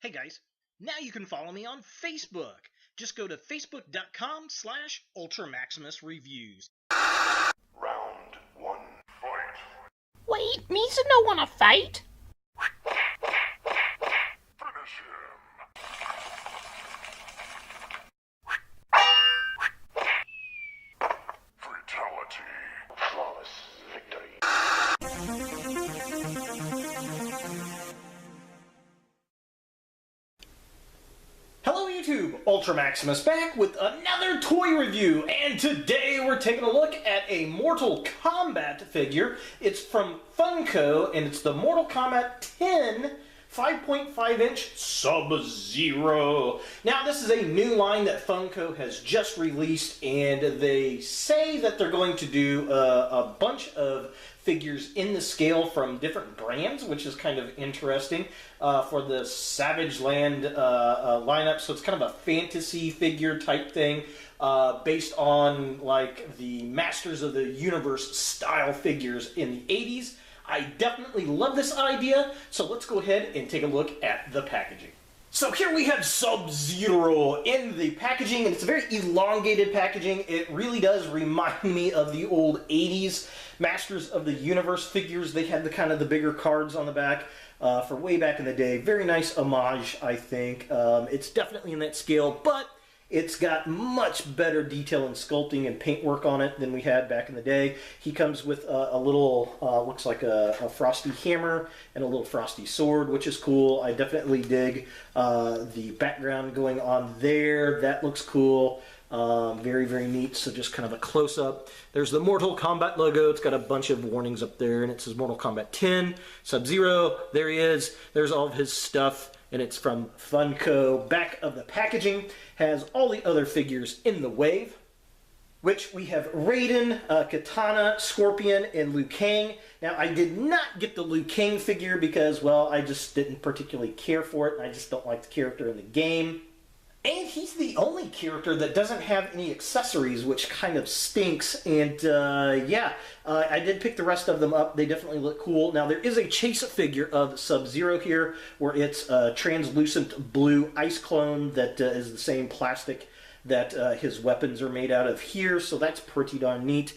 Hey guys, now you can follow me on Facebook. Just go to facebook.com/UltraMaximusReviews. Round one, fight. Wait, Misa no wanna fight? Finish him. Fatality. Flawless victory. Hello YouTube, Ultra Maximus back with another toy review, and today we're taking a look at a Mortal Kombat figure. It's from Funko, and it's the Mortal Kombat 10 5.5-inch Sub-Zero. Now, this is a new line that Funko has just released, and they say that they're going to do a bunch of figures in the scale from different brands, which is kind of interesting for the Savage Land lineup. So it's kind of a fantasy figure type thing based on like the Masters of the Universe style figures in the 80s. I definitely love this idea, so let's go ahead and take a look at the packaging. So here we have Sub-Zero in the packaging, and it's a very elongated packaging. It really does remind me of the old 80s Masters of the Universe figures. They had the kind of the bigger cards on the back for way back in the day. Very nice homage, I think. It's definitely in that scale, but it's got much better detail and sculpting and paintwork on it than we had back in the day. He comes with a little, looks like a frosty hammer and a little frosty sword, which is cool. I definitely dig the background going on there. That looks cool. Very, very neat. So just kind of a close-up. There's the Mortal Kombat logo. It's got a bunch of warnings up there, and it says Mortal Kombat 10, Sub-Zero. There he is. There's all of his stuff, and it's from Funko. Back of the packaging has all the other figures in the wave, which we have Raiden, Katana, Scorpion, and Liu Kang. Now, I did not get the Liu Kang figure because, well, I just didn't particularly care for it, and I just don't like the character in the game. And he's the only character that doesn't have any accessories, which kind of stinks. And yeah, I did pick the rest of them up. They definitely look cool. Now, there is a chase figure of Sub-Zero here, where it's a translucent blue ice clone that is the same plastic that his weapons are made out of here. So that's pretty darn neat.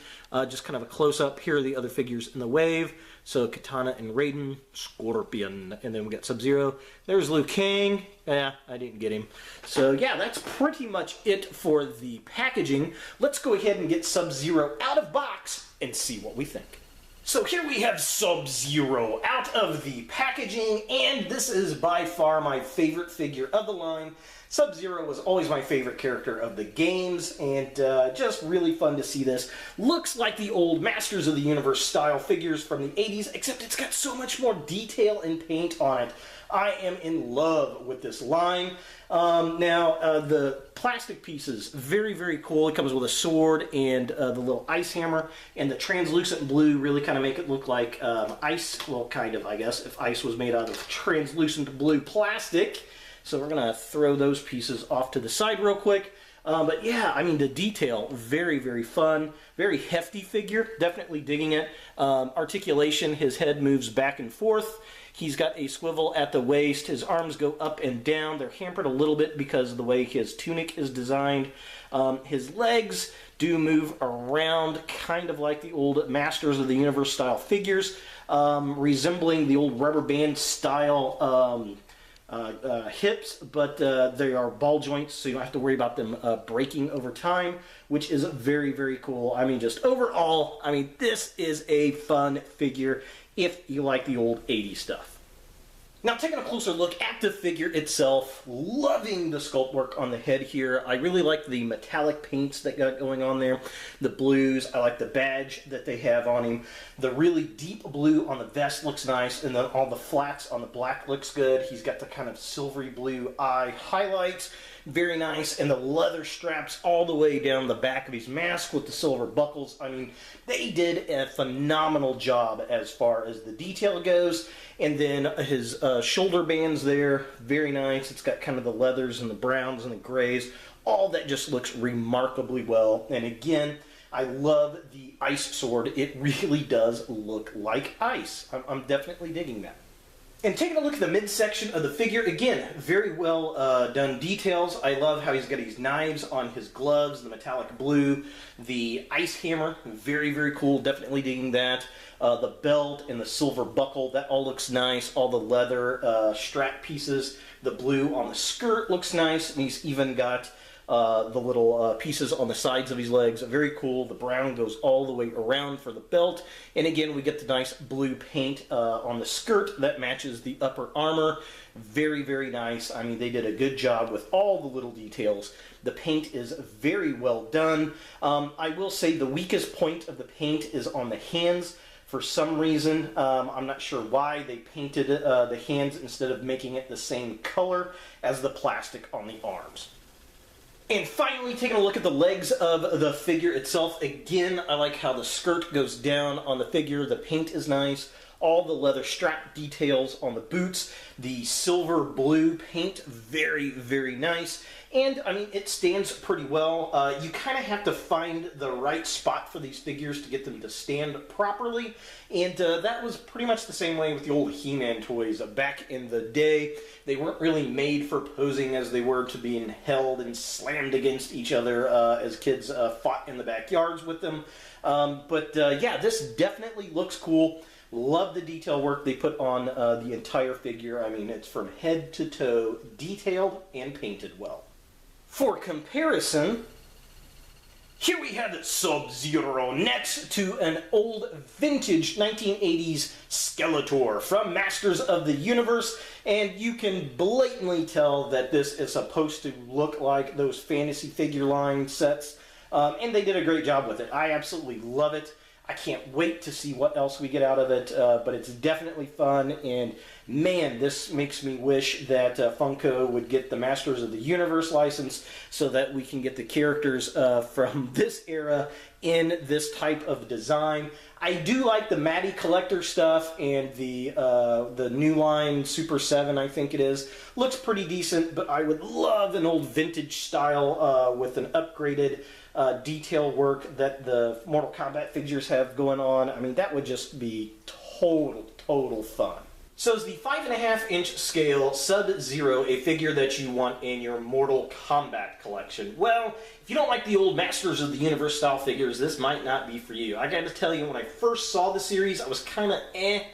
Just kind of a close-up. Here are the other figures in the wave. So Katana and Raiden, Scorpion, and then we got Sub-Zero. There's Liu Kang. Yeah, I didn't get him. So yeah, that's pretty much it for the packaging. Let's go ahead and get Sub-Zero out of box and see what we think. So here we have Sub-Zero out of the packaging, and this is by far my favorite figure of the line. Sub-Zero was always my favorite character of the games, and just really fun to see this. Looks like the old Masters of the Universe style figures from the 80s, except it's got so much more detail and paint on it. I am in love with this line. Now, the plastic pieces, very, very cool. It comes with a sword and the little ice hammer, and the translucent blue really kind of make it look like ice. Well, kind of, I guess, if ice was made out of translucent blue plastic. So we're going to throw those pieces off to the side real quick. But yeah, I mean, the detail, very, very fun. Very hefty figure, definitely digging it. Articulation, his head moves back and forth. He's got a swivel at the waist. His arms go up and down. They're hampered a little bit because of the way his tunic is designed. His legs do move around, kind of like the old Masters of the Universe style figures, resembling the old rubber band style hips, but they are ball joints, so you don't have to worry about them breaking over time, which is very, very cool. I mean, just overall, I mean, this is a fun figure if you like the old 80s stuff. Now, taking a closer look at the figure itself, loving the sculpt work on the head here. I really like the metallic paints that got going on there, the blues. I like the badge that they have on him. The really deep blue on the vest looks nice, and then all the flats on the black looks good. He's got the kind of silvery blue eye highlights. Very nice, and the leather straps all the way down the back of his mask with the silver buckles. I mean, they did a phenomenal job as far as the detail goes. And then his shoulder bands there, very nice. It's got kind of the leathers and the browns and the grays. All that just looks remarkably well. And again, I love the ice sword. It really does look like ice. I'm definitely digging that. And taking a look at the midsection of the figure, again, very well done details. I love how he's got these knives on his gloves, the metallic blue, the ice hammer, very, very cool, definitely digging that. The belt and the silver buckle, that all looks nice. All the leather strap pieces, the blue on the skirt looks nice, and he's even got the little pieces on the sides of his legs. Very cool. The brown goes all the way around for the belt. And again, we get the nice blue paint on the skirt that matches the upper armor. Very, very nice. I mean, they did a good job with all the little details. The paint is very well done. I will say the weakest point of the paint is on the hands. For some reason, I'm not sure why, they painted the hands instead of making it the same color as the plastic on the arms. And finally, taking a look at the legs of the figure itself. Again, I like how the skirt goes down on the figure. The paint is nice. All the leather strap details on the boots. The silver blue paint, very, very nice. And, I mean, it stands pretty well. You kind of have to find the right spot for these figures to get them to stand properly. And that was pretty much the same way with the old He-Man toys back in the day. They weren't really made for posing as they were to being held and slammed against each other as kids fought in the backyards with them. Yeah, this definitely looks cool. Love the detail work they put on the entire figure. I mean, it's from head to toe, detailed and painted well. For comparison, here we have Sub-Zero next to an old vintage 1980s Skeletor from Masters of the Universe, and you can blatantly tell that this is supposed to look like those fantasy figure line sets, and they did a great job with it. I absolutely love it. I can't wait to see what else we get out of it, but it's definitely fun, and man, this makes me wish that Funko would get the Masters of the Universe license so that we can get the characters from this era in this type of design. I do like the Matty Collector stuff, and the new line, Super 7, I think it is. Looks pretty decent, but I would love an old vintage style with an upgraded detail work that the Mortal Kombat figures have going on. I mean, that would just be total fun. So is the 5.5-inch scale Sub-Zero a figure that you want in your Mortal Kombat collection? Well, if you don't like the old Masters of the Universe style figures, this might not be for you. I gotta tell you, when I first saw the series, I was kinda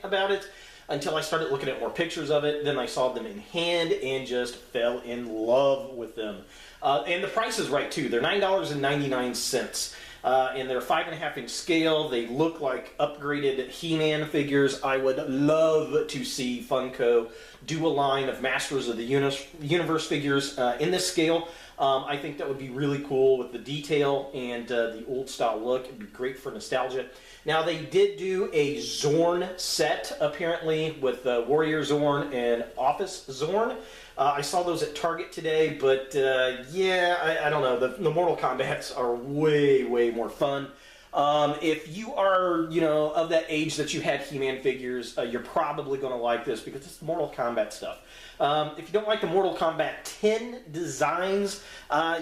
about it until I started looking at more pictures of it. Then I saw them in hand and just fell in love with them. And the price is right too. They're $9.99. And they're 5.5-inch scale. They look like upgraded He-Man figures. I would love to see Funko do a line of Masters of the Universe figures in this scale. I think that would be really cool with the detail and the old style look. It'd be great for nostalgia. Now, they did do a Zorn set, apparently, with Warrior Zorn and Office Zorn. I saw those at Target today, but yeah, I don't know. The Mortal Kombats are way more fun. If you are, of that age that you had He-Man figures, you're probably going to like this because it's Mortal Kombat stuff. If you don't like the Mortal Kombat 10 designs,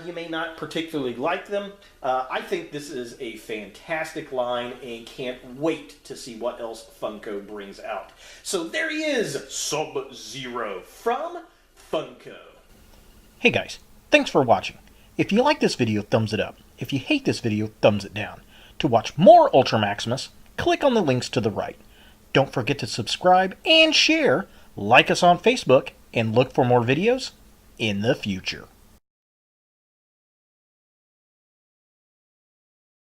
you may not particularly like them. I think this is a fantastic line and can't wait to see what else Funko brings out. So there he is, Sub-Zero from Funko. Hey guys, thanks for watching. If you like this video, thumbs it up. If you hate this video, thumbs it down. To watch more Ultra Maximus, click on the links to the right. Don't forget to subscribe and share, like us on Facebook, and look for more videos in the future.